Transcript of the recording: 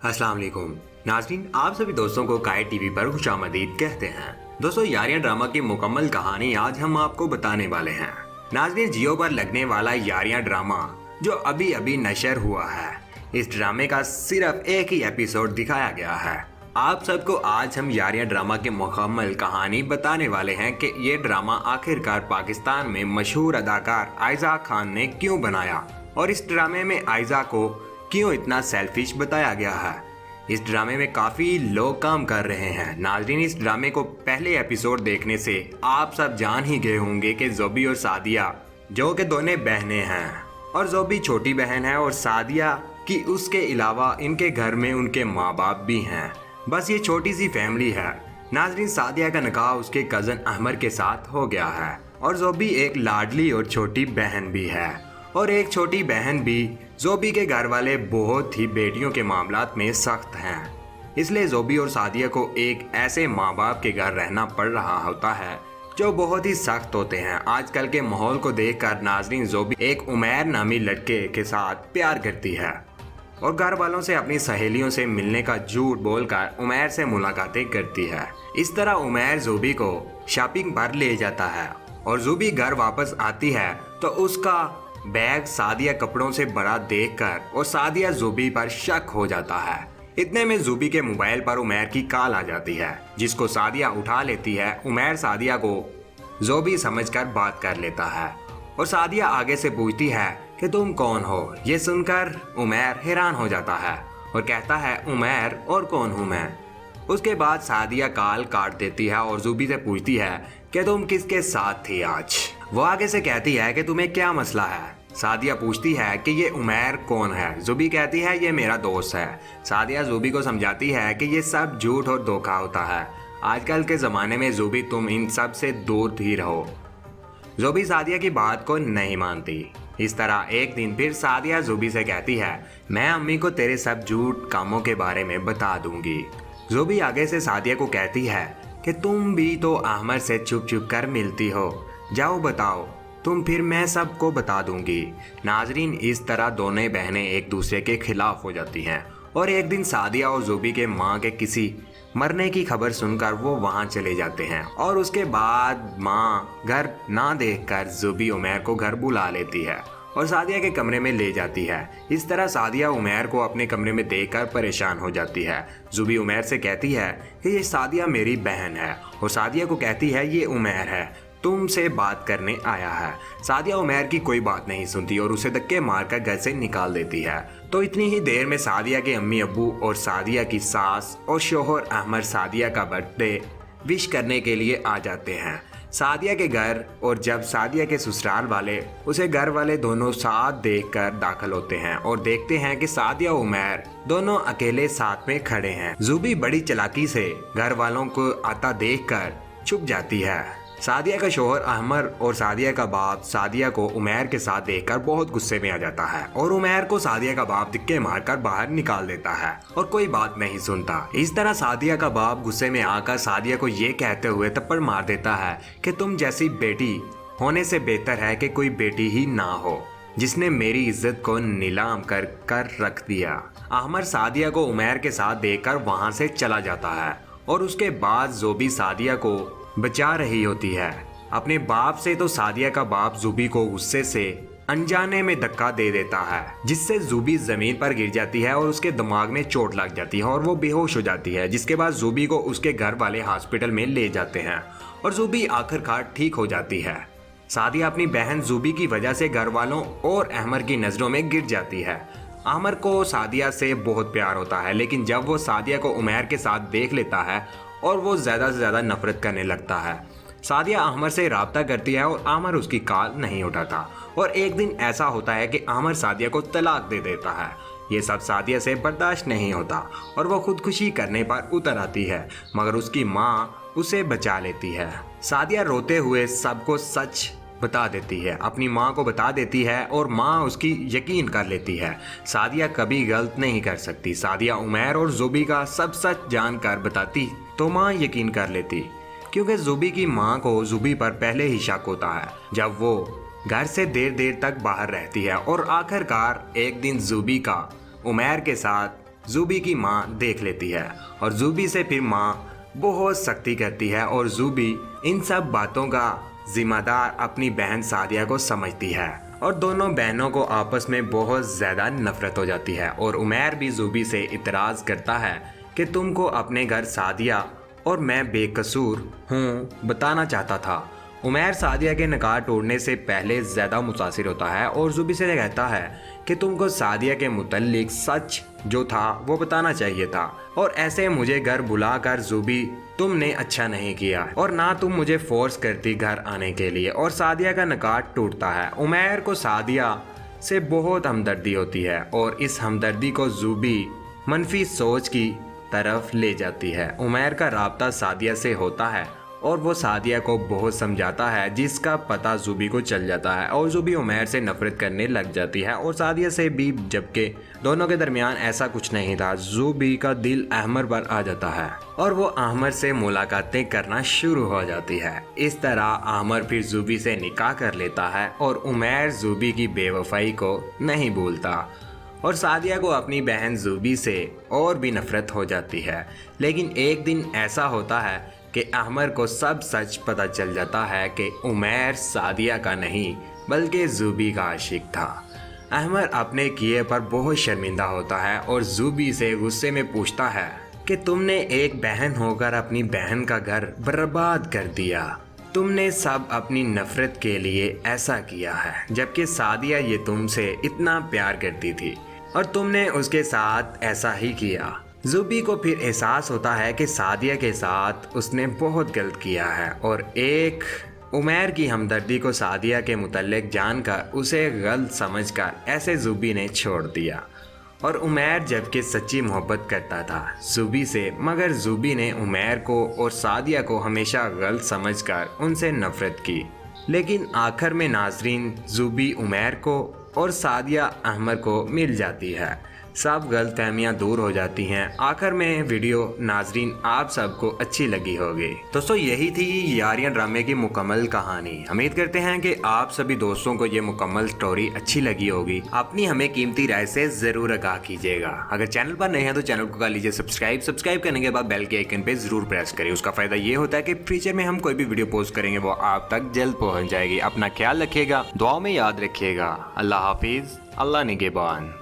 अस्सलाम वालेकुम नाज़रीन, आप सभी दोस्तों को कायद टीवी पर खुशामदीद कहते हैं। दोस्तों, यारियां ड्रामा की मुकम्मल कहानी आज हम आपको बताने वाले हैं। नाज़रीन, जियो पर लगने वाला यारियां ड्रामा जो अभी अभी नशर हुआ है, इस ड्रामे का सिर्फ एक ही एपिसोड दिखाया गया है। आप सबको आज हम यारियां ड्रामा की मुकम्मल कहानी बताने वाले हैं कि ये ड्रामा आखिरकार पाकिस्तान में मशहूर अदाकार आयजा खान ने क्यों बनाया और इस ड्रामे में आयजा को क्यों इतना सेल्फिश बताया गया है। इस ड्रामे में काफ़ी लोग काम कर रहे हैं। नाज़रीन, इस ड्रामे को पहले एपिसोड देखने से आप सब जान ही गए होंगे कि जोबी और सादिया जो कि दोनों बहनें हैं और जोबी छोटी बहन है और सादिया की उसके अलावा इनके घर में उनके माँ बाप भी हैं। बस ये छोटी सी फैमिली है। नाज़रीन, सादिया का निकाह उसके कज़न अहमर के साथ हो गया है और जोबी एक लाडली और छोटी बहन भी है और एक छोटी बहन भी। जोबी के घर वाले बहुत ही बेटियों के मामलात में सख्त हैं, इसलिए जोबी और सादिया को एक ऐसे माँ बाप के घर रहना पड़ रहा होता है जो बहुत ही सख्त होते हैं। आजकल के माहौल को देखकर नाज़रीन, जोबी एक उमैर नामी लड़के के साथ प्यार करती है और घर वालों से अपनी सहेलियों से मिलने का झूठ बोलकर उमैर से मुलाकातें करती है। इस तरह उमैर जोबी को शॉपिंग पर ले जाता है और जोबी घर वापस आती है तो उसका बैग सादिया कपड़ों से भरा देखकर और सादिया जोबी पर शक हो जाता है। इतने में जोबी के मोबाइल पर उमैर की कॉल आ जाती है जिसको सादिया उठा लेती है। उमैर सादिया को जोबी समझकर बात कर लेता है और सादिया आगे से पूछती है कि तुम कौन हो। ये सुनकर उमैर हैरान हो जाता है और कहता है, उमैर और कौन हूँ मैं। उसके बाद सादिया कॉल काट देती है और जोबी से पूछती है कि तुम किसके साथ थी आज। वो आगे से कहती है कि तुम्हें क्या मसला है। सादिया पूछती है कि ये उमैर कौन है। जोबी कहती है ये मेरा दोस्त है। सादिया जोबी को समझाती है कि ये सब झूठ और धोखा होता है। आजकल के ज़माने में जोबी तुम इन सब से दूर ही रहो। जोबी सादिया की बात को नहीं मानती। इस तरह एक दिन फिर सादिया जोबी से कहती है, मैं अम्मी को तेरे सब झूठ कामों के बारे में बता दूंगी। जोबी आगे से सादिया को कहती है कि तुम भी तो अहमद से छुप छुप कर मिलती हो, जाओ बताओ तुम, फिर मैं सबको बता दूंगी। नाजरीन, इस तरह दोनों बहनें एक दूसरे के खिलाफ हो जाती हैं और एक दिन सादिया और जोबी के माँ के किसी मरने की खबर सुनकर वो वहाँ चले जाते हैं और उसके बाद माँ घर ना देखकर जोबी उमैर को घर बुला लेती है और सादिया के कमरे में ले जाती है। इस तरह सादिया उमैर को अपने कमरे में देखकर परेशान हो जाती है। जोबी उमैर से कहती है कि ये सादिया मेरी बहन है और सादिया को कहती है ये उमैर है, तुमसे बात करने आया है। सादिया उमैर की कोई बात नहीं सुनती और उसे धक्के मारकर घर से निकाल देती है। तो इतनी ही देर में सादिया के अम्मी अब्बू और सादिया की सास और शोहर अहमद सादिया का बर्थडे विश करने के लिए आ जाते हैं सादिया के घर। और जब सादिया के ससुराल वाले उसे घर वाले दोनों साथ देखकर दाखिल होते हैं और देखते हैं कि सादिया और उमैर दोनों अकेले साथ में खड़े हैं। जोबी बड़ी चालाकी से घर वालों को आता देखकर छुप जाती है। सादिया का शोहर अहमद और सादिया का बाप सादिया को उमैर के साथ देखकर बहुत गुस्से में आ जाता है और उमैर को सादिया का बाप धक्के मारकर बाहर निकाल देता है और कोई बात नहीं सुनता। इस तरह सादिया का बाप गुस्से में आकर सादिया को ये कहते हुए थप्पड़ मार देता है कि तुम जैसी बेटी होने से बेहतर है कि कोई बेटी ही ना हो जिसने मेरी इज्जत को नीलाम कर कर रख दिया। अहमद सादिया को उमैर के साथ देखकर वहाँ से चला जाता है और उसके बाद जोबी सादिया को बचा रही होती है अपने बाप से। तो सादिया का बाप जोबी को गुस्से से अनजाने में धक्का दे देता है जिससे जोबी जमीन पर गिर जाती है और उसके दिमाग में चोट लग जाती है और वो बेहोश हो जाती है। जिसके बाद जोबी को उसके घर वाले हॉस्पिटल में ले जाते हैं और जोबी आखिरकार ठीक हो जाती है। सादिया अपनी बहन जोबी की वजह से घर वालों और अहमद की नज़रों में गिर जाती है। अहमद को सादिया से बहुत प्यार होता है, लेकिन जब वो सादिया को उमैर के साथ देख लेता है और वो ज़्यादा से ज़्यादा नफरत करने लगता है। सादिया अहमद से राब्ता करती है और अहमद उसकी कॉल नहीं उठाता और एक दिन ऐसा होता है कि अहमद सादिया को तलाक दे देता है। ये सब सादिया से बर्दाश्त नहीं होता और वो खुदकुशी करने पर उतर आती है, मगर उसकी माँ उसे बचा लेती है। सादिया रोते हुए सबको सच बता देती है, अपनी माँ को बता देती है और माँ उसकी यकीन कर लेती है। सादिया कभी गलत नहीं कर सकती। सादिया उमैर और जोबी का सब सच जानकर बताती तो माँ यकीन कर लेती, क्योंकि जोबी की माँ को जोबी पर पहले ही शक होता है जब वो घर से देर देर तक बाहर रहती है। और आखिरकार एक दिन जोबी का उमैर के साथ जूबी की माँ देख लेती है और जूबी से फिर माँ बहुत सख्ती करती है और जूबी इन सब बातों का जिम्मेदार अपनी बहन सादिया को समझती है और दोनों बहनों को आपस में बहुत ज़्यादा नफरत हो जाती है। और उमैर भी जूबी से इतराज़ करता है कि तुमको अपने घर सादिया और मैं बेकसूर हूँ बताना चाहता था। उमैर सादिया के निकाह तोड़ने से पहले ज़्यादा मुतासिर होता है और जूबी से कहता है कि तुमको सादिया के मुतल्लिक सच जो था वो बताना चाहिए था और ऐसे मुझे घर बुलाकर जूबी तुमने अच्छा नहीं किया और ना तुम मुझे फोर्स करती घर आने के लिए। और सादिया का निकाह टूटता है। उमैर को सादिया से बहुत हमदर्दी होती है और इस हमदर्दी को जूबी मनफी सोच की तरफ ले जाती है। उमैर का राब्ता सादिया से होता है और वो सादिया को बहुत समझाता है जिसका पता जूबी को चल जाता है और जूबी उमैर से नफरत करने लग जाती है और सादिया से भी, जबकि दोनों के दरमियान ऐसा कुछ नहीं था। जूबी का दिल अहमर पर आ जाता है और वो अहमर से मुलाकातें करना शुरू हो जाती है। इस तरह अहमर फिर जूबी से निकाह कर लेता है और उमैर जूबी की बेवफाई को नहीं भूलता और सादिया को अपनी बहन जूबी से और भी नफरत हो जाती है। लेकिन एक दिन ऐसा होता है कि अहमर को सब सच पता चल जाता है कि उमैर सादिया का नहीं बल्कि जूबी का आशिक था। अहमर अपने किए पर बहुत शर्मिंदा होता है और जूबी से गुस्से में पूछता है कि तुमने एक बहन होकर अपनी बहन का घर बर्बाद कर दिया। तुमने सब अपनी नफरत के लिए ऐसा किया है, जबकि सादिया ये तुमसे इतना प्यार करती थी और तुमने उसके साथ ऐसा ही किया। जूबी को फिर एहसास होता है कि सादिया के साथ उसने बहुत गलत किया है और एक उमैर की हमदर्दी को सादिया के मुतल्लिक जानकर उसे गलत समझकर ऐसे जूबी ने छोड़ दिया। और उमैर जबकि सच्ची मोहब्बत करता था जूबी से, मगर जूबी ने उमैर को और सादिया को हमेशा गलत समझकर उनसे नफरत की। लेकिन आखिर में नाजरीन जूबी उमैर को और सादिया अहमर को मिल जाती है। सब गलतफहमियां दूर हो जाती हैं। आखिर में वीडियो नाजरीन आप सबको अच्छी लगी होगी। दोस्तों यही थी यारियां ड्रामे की मुकम्मल कहानी। उम्मीद करते हैं कि आप सभी दोस्तों को ये मुकम्मल स्टोरी अच्छी लगी होगी। अपनी हमें कीमती राय से जरूर आगाह कीजिएगा। अगर चैनल पर नए हैं तो चैनल को कर लीजिए सब्सक्राइब करने के बाद बेल के आइकन पे जरूर प्रेस करिए। उसका फायदा ये होता है कि फ्यूचर में हम कोई भी वीडियो पोस्ट करेंगे वो आप तक जल्द पहुँच जाएगी। अपना ख्याल रखिएगा, दुआओं में याद रखिएगा। अल्लाह हाफिज, अल्लाह निगहबान।